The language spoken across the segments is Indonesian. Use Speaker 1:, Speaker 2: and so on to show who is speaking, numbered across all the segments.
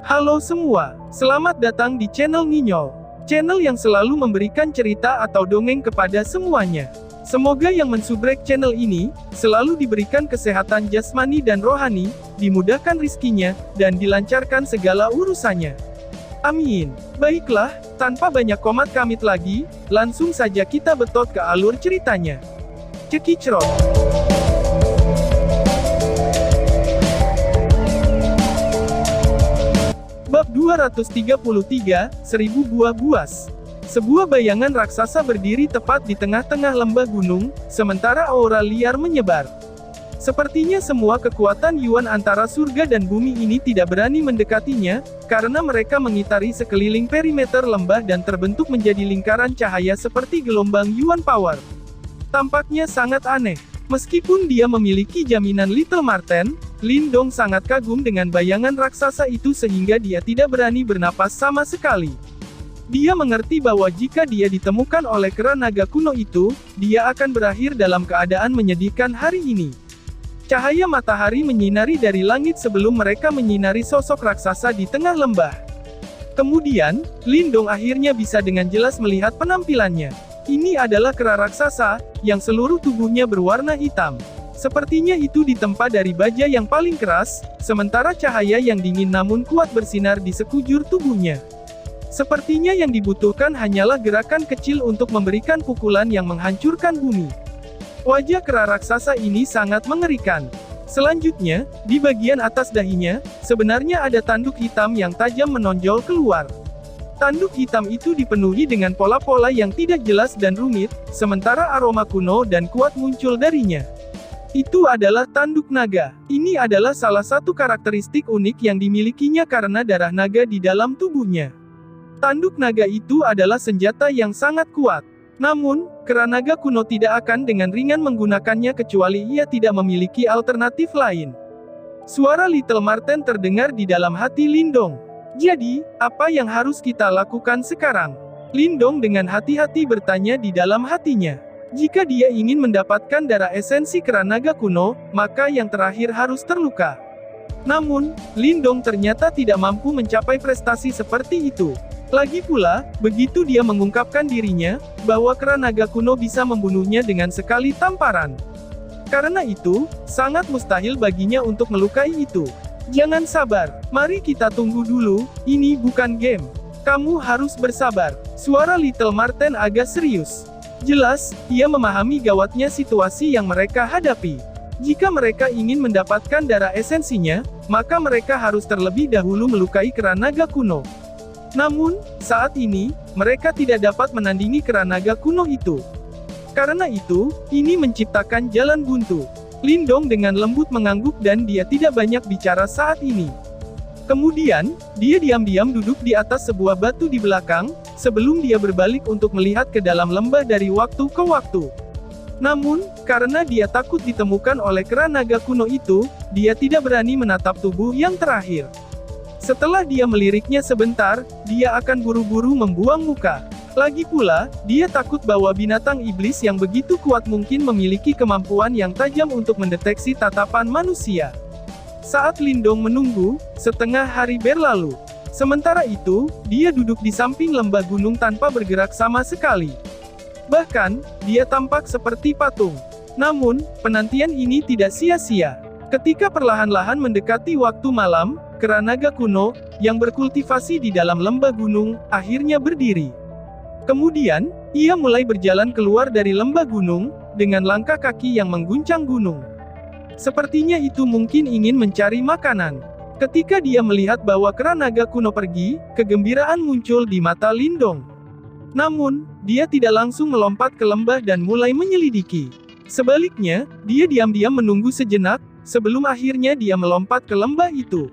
Speaker 1: Halo semua, selamat datang di channel Nginyol. Channel yang selalu memberikan cerita atau dongeng kepada semuanya. Semoga yang mensubrek channel ini, selalu diberikan kesehatan jasmani dan rohani, dimudahkan rizkinya, dan dilancarkan segala urusannya. Amin. Baiklah, tanpa banyak komat kamit lagi, langsung saja kita betot ke alur ceritanya. Cekicrot. Bab 233, 1000 buah buas. Sebuah bayangan raksasa berdiri tepat di tengah-tengah lembah gunung, sementara aura liar menyebar. Sepertinya semua kekuatan Yuan antara surga dan bumi ini tidak berani mendekatinya, karena mereka mengitari sekeliling perimeter lembah dan terbentuk menjadi lingkaran cahaya seperti gelombang Yuan Power. Tampaknya sangat aneh. Meskipun dia memiliki jaminan Little Marten, Lindong sangat kagum dengan bayangan raksasa itu sehingga dia tidak berani bernapas sama sekali. Dia mengerti bahwa jika dia ditemukan oleh kera naga kuno itu, dia akan berakhir dalam keadaan menyedihkan hari ini. Cahaya matahari menyinari dari langit sebelum mereka menyinari sosok raksasa di tengah lembah. Kemudian, Lindong akhirnya bisa dengan jelas melihat penampilannya. Ini adalah kera raksasa, yang seluruh tubuhnya berwarna hitam. Sepertinya itu ditempa dari baja yang paling keras, sementara cahaya yang dingin namun kuat bersinar di sekujur tubuhnya. Sepertinya yang dibutuhkan hanyalah gerakan kecil untuk memberikan pukulan yang menghancurkan bumi. Wajah kera raksasa ini sangat mengerikan. Selanjutnya, di bagian atas dahinya, sebenarnya ada tanduk hitam yang tajam menonjol keluar. Tanduk hitam itu dipenuhi dengan pola-pola yang tidak jelas dan rumit, sementara aroma kuno dan kuat muncul darinya. Itu adalah tanduk naga. Ini adalah salah satu karakteristik unik yang dimilikinya karena darah naga di dalam tubuhnya. Tanduk naga itu adalah senjata yang sangat kuat. Namun, kera naga kuno tidak akan dengan ringan menggunakannya kecuali ia tidak memiliki alternatif lain. Suara Little Marten terdengar di dalam hati Lindong. Jadi, apa yang harus kita lakukan sekarang? Lindong dengan hati-hati bertanya di dalam hatinya. Jika dia ingin mendapatkan darah esensi kera naga kuno, maka yang terakhir harus terluka. Namun, Lindong ternyata tidak mampu mencapai prestasi seperti itu. Lagi pula, begitu dia mengungkapkan dirinya, bahwa kera naga kuno bisa membunuhnya dengan sekali tamparan. Karena itu, sangat mustahil baginya untuk melukai itu. Jangan sabar, mari kita tunggu dulu, ini bukan game. Kamu harus bersabar. Suara Little Marten agak serius. Jelas, ia memahami gawatnya situasi yang mereka hadapi. Jika mereka ingin mendapatkan darah esensinya, maka mereka harus terlebih dahulu melukai kera naga kuno. Namun, saat ini, mereka tidak dapat menandingi kera naga kuno itu. Karena itu, ini menciptakan jalan buntu. Lindong dengan lembut mengangguk dan dia tidak banyak bicara saat ini. Kemudian, dia diam-diam duduk di atas sebuah batu di belakang, sebelum dia berbalik untuk melihat ke dalam lembah dari waktu ke waktu. Namun, karena dia takut ditemukan oleh kera naga kuno itu, dia tidak berani menatap tubuh yang terakhir. Setelah dia meliriknya sebentar, dia akan buru-buru membuang muka. Lagi pula, dia takut bahwa binatang iblis yang begitu kuat mungkin memiliki kemampuan yang tajam untuk mendeteksi tatapan manusia. Saat Lindong menunggu, setengah hari berlalu. Sementara itu, dia duduk di samping lembah gunung tanpa bergerak sama sekali. Bahkan, dia tampak seperti patung. Namun, penantian ini tidak sia-sia. Ketika perlahan-lahan mendekati waktu malam, kera naga kuno, yang berkultivasi di dalam lembah gunung, akhirnya berdiri. Kemudian, ia mulai berjalan keluar dari lembah gunung, dengan langkah kaki yang mengguncang gunung. Sepertinya itu mungkin ingin mencari makanan. Ketika dia melihat bahwa kera naga kuno pergi, kegembiraan muncul di mata Lindong. Namun, dia tidak langsung melompat ke lembah dan mulai menyelidiki. Sebaliknya, dia diam-diam menunggu sejenak, sebelum akhirnya dia melompat ke lembah itu.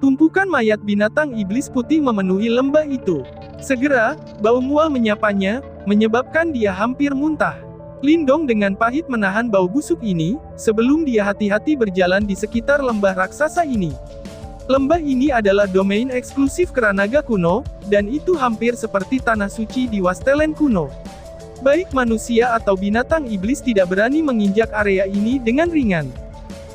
Speaker 1: Tumpukan mayat binatang iblis putih memenuhi lembah itu. Segera, bau mual menyapanya, menyebabkan dia hampir muntah. Lindong dengan pahit menahan bau busuk ini, sebelum dia hati-hati berjalan di sekitar lembah raksasa ini. Lembah ini adalah domain eksklusif kera naga kuno, dan itu hampir seperti tanah suci di Wastelen kuno. Baik manusia atau binatang iblis tidak berani menginjak area ini dengan ringan.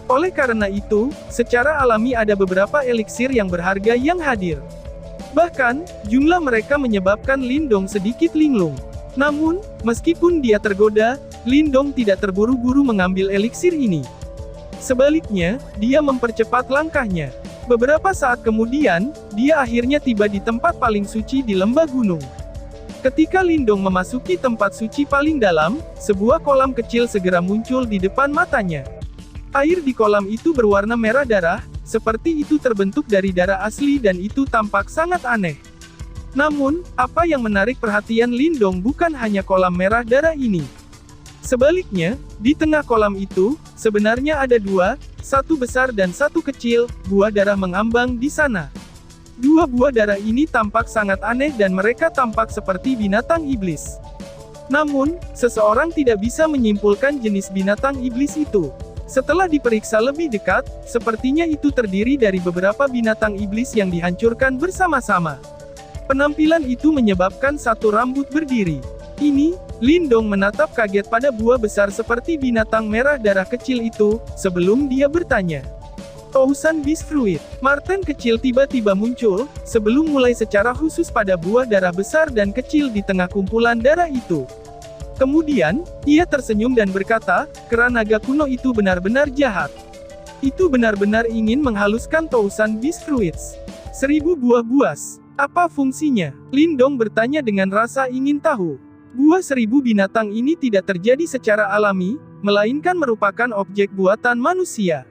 Speaker 1: Oleh karena itu, secara alami ada beberapa eliksir yang berharga yang hadir. Bahkan, jumlah mereka menyebabkan Lindong sedikit linglung. Namun, meskipun dia tergoda, Lindong tidak terburu-buru mengambil eliksir ini. Sebaliknya, dia mempercepat langkahnya. Beberapa saat kemudian, dia akhirnya tiba di tempat paling suci di lembah gunung. Ketika Lindong memasuki tempat suci paling dalam, sebuah kolam kecil segera muncul di depan matanya. Air di kolam itu berwarna merah darah, seperti itu terbentuk dari darah asli dan itu tampak sangat aneh. Namun, apa yang menarik perhatian Lindong bukan hanya kolam merah darah ini. Sebaliknya, di tengah kolam itu, sebenarnya ada dua, satu besar dan satu kecil, buah darah mengambang di sana. Dua buah darah ini tampak sangat aneh dan mereka tampak seperti binatang iblis. Namun, seseorang tidak bisa menyimpulkan jenis binatang iblis itu. Setelah diperiksa lebih dekat, sepertinya itu terdiri dari beberapa binatang iblis yang dihancurkan bersama-sama. Penampilan itu menyebabkan satu rambut berdiri. Ini, Lindong menatap kaget pada buah besar seperti binatang merah darah kecil itu, sebelum dia bertanya. Thousand Beast Fruit. Marten kecil tiba-tiba muncul, sebelum mulai secara khusus pada buah darah besar dan kecil di tengah kumpulan darah itu. Kemudian, ia tersenyum dan berkata, kera naga kuno itu benar-benar jahat. Itu benar-benar ingin menghaluskan Thousand Beast Fruits. 1000 buah buas. Apa fungsinya? Lindong bertanya dengan rasa ingin tahu. Buah 1000 binatang ini tidak terjadi secara alami, melainkan merupakan objek buatan manusia.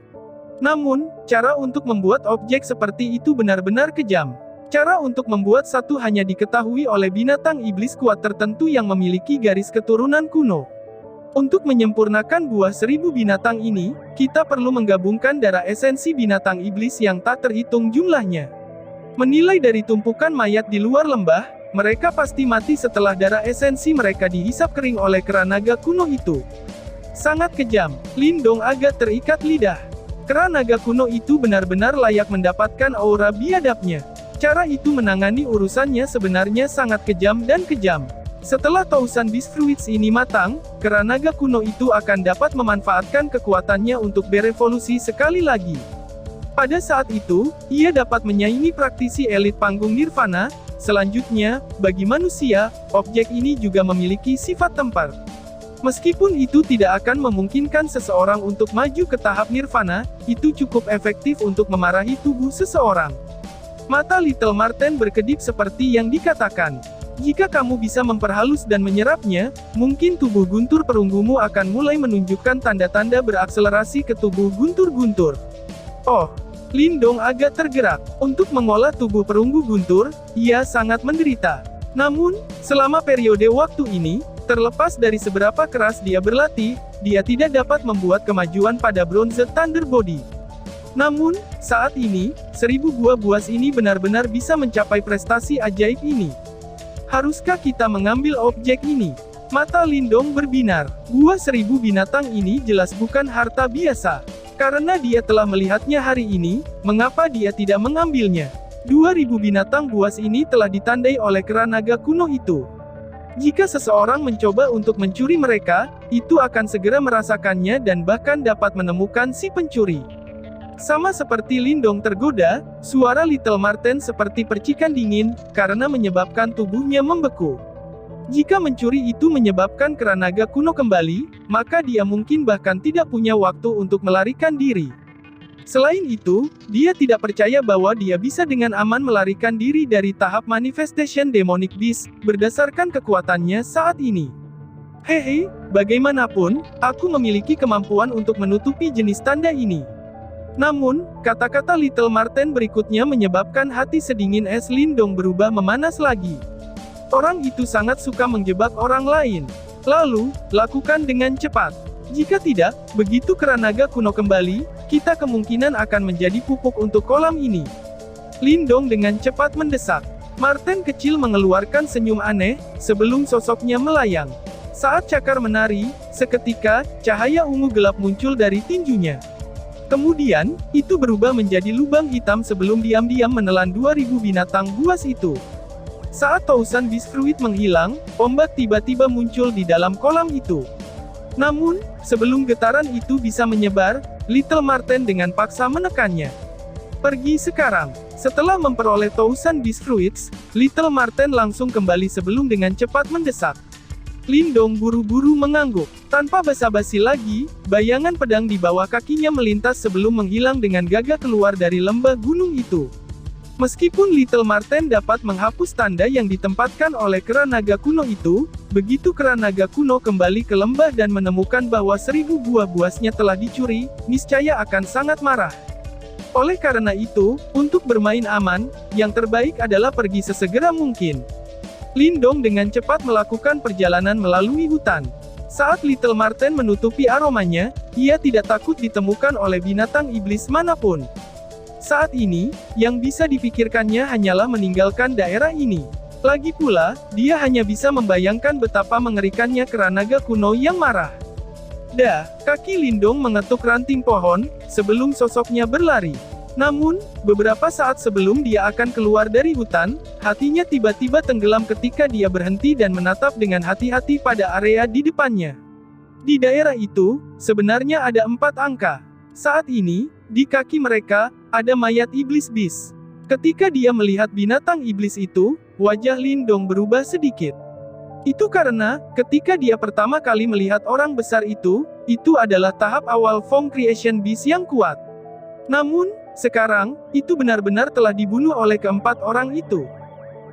Speaker 1: Namun, cara untuk membuat objek seperti itu benar-benar kejam. Cara untuk membuat satu hanya diketahui oleh binatang iblis kuat tertentu yang memiliki garis keturunan kuno. Untuk menyempurnakan buah 1000 binatang ini, kita perlu menggabungkan darah esensi binatang iblis yang tak terhitung jumlahnya. Menilai dari tumpukan mayat di luar lembah, mereka pasti mati setelah darah esensi mereka dihisap kering oleh kera naga kuno itu. Sangat kejam. Lindong agak terikat lidah. Kera naga kuno itu benar-benar layak mendapatkan aura biadabnya. Cara itu menangani urusannya sebenarnya sangat kejam dan kejam. Setelah Thousand Beast Fruits ini matang, kera naga kuno itu akan dapat memanfaatkan kekuatannya untuk berevolusi sekali lagi. Pada saat itu, ia dapat menyaingi praktisi elit panggung Nirvana. Selanjutnya, bagi manusia, objek ini juga memiliki sifat tempar. Meskipun itu tidak akan memungkinkan seseorang untuk maju ke tahap Nirvana, itu cukup efektif untuk memarahi tubuh seseorang. Mata Little Marten berkedip seperti yang dikatakan. Jika kamu bisa memperhalus dan menyerapnya, mungkin tubuh guntur perunggumu akan mulai menunjukkan tanda-tanda berakselerasi ke tubuh guntur-guntur. Oh, Lindong agak tergerak. Untuk mengolah tubuh perunggu guntur, ia sangat menderita. Namun, selama periode waktu ini, terlepas dari seberapa keras dia berlatih, dia tidak dapat membuat kemajuan pada Bronze Thunder Body. Namun, saat ini, 1000 buah buas ini benar-benar bisa mencapai prestasi ajaib ini. Haruskah kita mengambil objek ini? Mata Lindong berbinar. Buah 1000 binatang ini jelas bukan harta biasa. Karena dia telah melihatnya hari ini, mengapa dia tidak mengambilnya? 2000 binatang buas ini telah ditandai oleh kera naga kuno itu. Jika seseorang mencoba untuk mencuri mereka, itu akan segera merasakannya dan bahkan dapat menemukan si pencuri. Sama seperti Lindong tergoda, suara Little Marten seperti percikan dingin, karena menyebabkan tubuhnya membeku. Jika mencuri itu menyebabkan kera naga kuno kembali, maka dia mungkin bahkan tidak punya waktu untuk melarikan diri. Selain itu, dia tidak percaya bahwa dia bisa dengan aman melarikan diri dari tahap Manifestation Demonic Beast, berdasarkan kekuatannya saat ini. Hehe, bagaimanapun, aku memiliki kemampuan untuk menutupi jenis tanda ini. Namun, kata-kata Little Marten berikutnya menyebabkan hati sedingin es Lindong berubah memanas lagi. Orang itu sangat suka menjebak orang lain. Lalu, lakukan dengan cepat. Jika tidak, begitu kera naga kuno kembali, kita kemungkinan akan menjadi pupuk untuk kolam ini. Lindong dengan cepat mendesak. Marten kecil mengeluarkan senyum aneh, sebelum sosoknya melayang. Saat cakar menari, seketika, cahaya ungu gelap muncul dari tinjunya. Kemudian, itu berubah menjadi lubang hitam sebelum diam-diam menelan 2000 binatang buas itu. Saat Thousand Beast Fruit menghilang, ombak tiba-tiba muncul di dalam kolam itu. Namun, sebelum getaran itu bisa menyebar, Little Marten dengan paksa menekannya. Pergi sekarang. Setelah memperoleh Thousand Beast Fruits, Little Marten langsung kembali sebelum dengan cepat mendesak. Lindong buru-buru mengangguk. Tanpa basa-basi lagi, bayangan pedang di bawah kakinya melintas sebelum menghilang dengan gagah keluar dari lembah gunung itu. Meskipun Little Marten dapat menghapus tanda yang ditempatkan oleh kera naga kuno itu, begitu kera naga kuno kembali ke lembah dan menemukan bahwa 1000 buah buasnya telah dicuri, niscaya akan sangat marah. Oleh karena itu, untuk bermain aman, yang terbaik adalah pergi sesegera mungkin. Lindong dengan cepat melakukan perjalanan melalui hutan. Saat Little Marten menutupi aromanya, ia tidak takut ditemukan oleh binatang iblis manapun. Saat ini, yang bisa dipikirkannya hanyalah meninggalkan daerah ini. Lagi pula, dia hanya bisa membayangkan betapa mengerikannya kera naga kuno yang marah. Kaki Lindong mengetuk ranting pohon, sebelum sosoknya berlari. Namun, beberapa saat sebelum dia akan keluar dari hutan, hatinya tiba-tiba tenggelam ketika dia berhenti dan menatap dengan hati-hati pada area di depannya. Di daerah itu, sebenarnya ada 4 angka. Saat ini, di kaki mereka, ada mayat iblis bis. Ketika dia melihat binatang iblis itu, wajah Lindong berubah sedikit. Itu karena, ketika dia pertama kali melihat orang besar itu adalah tahap awal Form Creation Beast yang kuat. Namun, sekarang, itu benar-benar telah dibunuh oleh keempat orang itu.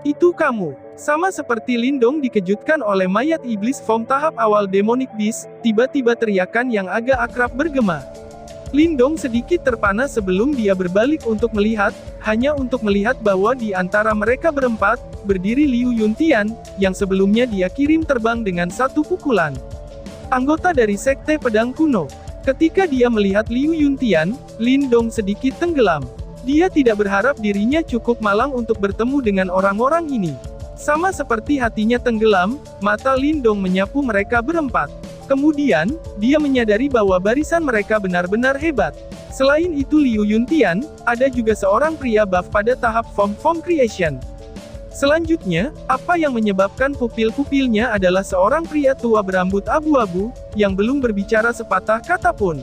Speaker 1: Itu kamu. Sama seperti Lindong dikejutkan oleh mayat iblis form tahap awal Demonic Beast, tiba-tiba teriakan yang agak akrab bergema. Lindong sedikit terpana sebelum dia berbalik untuk melihat, hanya untuk melihat bahwa di antara mereka berempat, berdiri Liu Yuntian, yang sebelumnya dia kirim terbang dengan satu pukulan. Anggota dari Sekte Pedang Kuno. Ketika dia melihat Liu Yuntian, Lindong sedikit tenggelam. Dia tidak berharap dirinya cukup malang untuk bertemu dengan orang-orang ini. Sama seperti hatinya tenggelam, mata Lindong menyapu mereka berempat. Kemudian, dia menyadari bahwa barisan mereka benar-benar hebat. Selain itu Liu Yuntian, ada juga seorang pria buff pada tahap Form Creation. Selanjutnya, apa yang menyebabkan pupil-pupilnya adalah seorang pria tua berambut abu-abu, yang belum berbicara sepatah kata pun.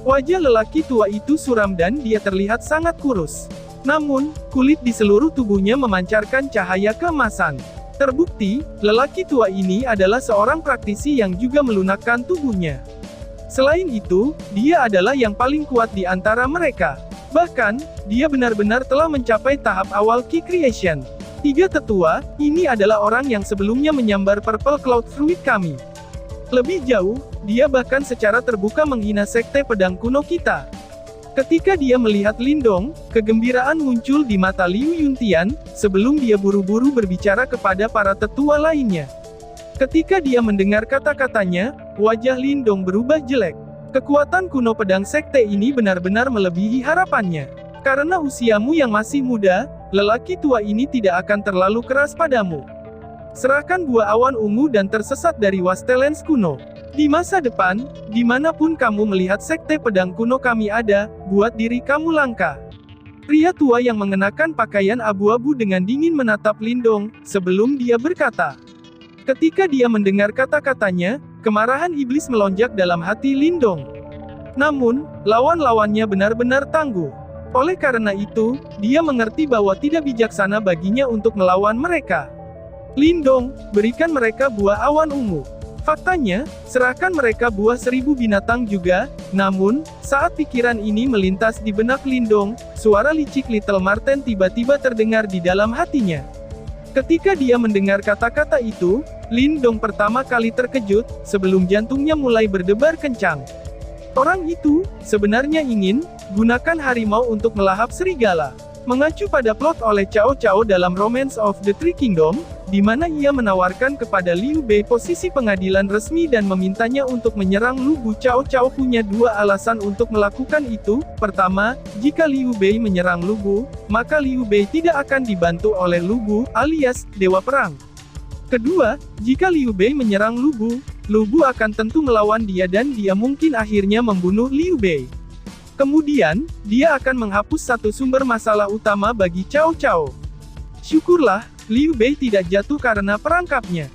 Speaker 1: Wajah lelaki tua itu suram dan dia terlihat sangat kurus. Namun, kulit di seluruh tubuhnya memancarkan cahaya keemasan. Terbukti, lelaki tua ini adalah seorang praktisi yang juga melunakkan tubuhnya. Selain itu, dia adalah yang paling kuat di antara mereka. Bahkan, dia benar-benar telah mencapai tahap awal Ki Creation. 3 tetua, ini adalah orang yang sebelumnya menyambar Purple Cloud Fruit kami. Lebih jauh, dia bahkan secara terbuka menghina Sekte Pedang Kuno kita. Ketika dia melihat Lindong, kegembiraan muncul di mata Liu Yuntian, sebelum dia buru-buru berbicara kepada para tetua lainnya. Ketika dia mendengar kata-katanya, wajah Lindong berubah jelek. Kekuatan kuno pedang sekte ini benar-benar melebihi harapannya. Karena usiamu yang masih muda, lelaki tua ini tidak akan terlalu keras padamu. Serahkan buah awan ungu dan tersesat dari Wastelens kuno. Di masa depan, dimanapun kamu melihat sekte pedang kuno kami ada, buat diri kamu langka. Pria tua yang mengenakan pakaian abu-abu dengan dingin menatap Lindong, sebelum dia berkata. Ketika dia mendengar kata-katanya, kemarahan iblis melonjak dalam hati Lindong. Namun, lawan-lawannya benar-benar tangguh. Oleh karena itu, dia mengerti bahwa tidak bijaksana baginya untuk melawan mereka. Lindong, berikan mereka buah awan ungu. Faktanya, serahkan mereka buah 1000 binatang juga. Namun, saat pikiran ini melintas di benak Lindong, suara licik Little Marten tiba-tiba terdengar di dalam hatinya. Ketika dia mendengar kata-kata itu, Lindong pertama kali terkejut, sebelum jantungnya mulai berdebar kencang. Orang itu, sebenarnya ingin, gunakan harimau untuk melahap serigala. Mengacu pada plot oleh Cao Cao dalam Romance of the Three Kingdom, di mana ia menawarkan kepada Liu Bei posisi pengadilan resmi dan memintanya untuk menyerang Lu Bu. Cao Cao punya 2 alasan untuk melakukan itu. Pertama, jika Liu Bei menyerang Lu Bu, maka Liu Bei tidak akan dibantu oleh Lu Bu, alias Dewa Perang. Kedua, jika Liu Bei menyerang Lu Bu akan tentu melawan dia dan dia mungkin akhirnya membunuh Liu Bei. Kemudian, dia akan menghapus satu sumber masalah utama bagi Cao Cao. Syukurlah, Liu Bei tidak jatuh karena perangkapnya.